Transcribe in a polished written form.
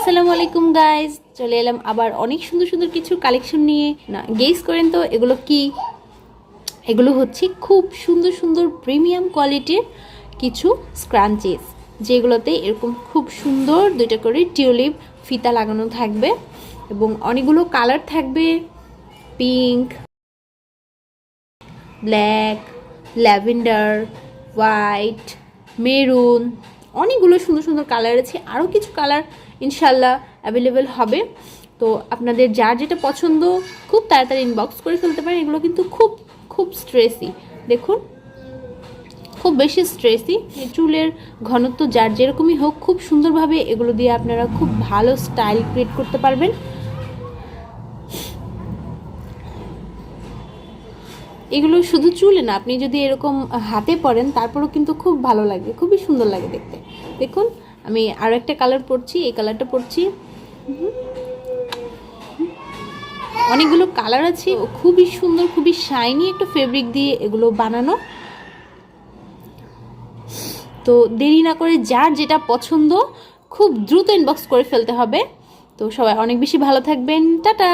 আসসালামু আলাইকুম গাইজ, চলে এলাম আবার অনেক সুন্দর সুন্দর কিছু কালেকশন নিয়ে। না গেস করেন তো এগুলো কি? এগুলো হচ্ছে খুব সুন্দর সুন্দর প্রিমিয়াম কোয়ালিটির কিছু স্ক্রাঞ্চিস, যেগুলোতে এরকম খুব সুন্দর দুইটা করে টিউলিপ ফিতা লাগানো থাকবে এবং অনেকগুলো কালার থাকবে, pink, black, lavender, white, maroon, অনেকগুলো সুন্দর সুন্দর কালার আছে। আরও কিছু কালার ইনশাল্লাহ অ্যাভেলেবেল হবে। তো আপনাদের যার যেটা পছন্দ খুব তাড়াতাড়ি ইনবক্স করে ফেলতে পারেন। এগুলো কিন্তু খুব খুব স্ট্রেসি, দেখুন খুব বেশি স্ট্রেসি। চুলের ঘনত্ব যার যেরকমই হোক, খুব সুন্দরভাবে এগুলো দিয়ে আপনারা খুব ভালো স্টাইল ক্রিয়েট করতে পারবেন। এগুলো শুধু চুলে না, আপনি যদি এরকম হাতে পরেন তারপরেও কিন্তু খুব ভালো লাগে, খুবই সুন্দর লাগে দেখতে। দেখুন আমি আরও একটা কালার পরছি, এই কালারটা পরছি। অনেকগুলো কালার আছে, খুবই সুন্দর, খুবই শাইনি একটা ফেব্রিক দিয়ে এগুলো বানানো। তো দেরি না করে যার যেটা পছন্দ খুব দ্রুত ইনবক্স করে ফেলতে হবে। তো সবাই অনেক বেশি ভালো থাকবেন, টাটা।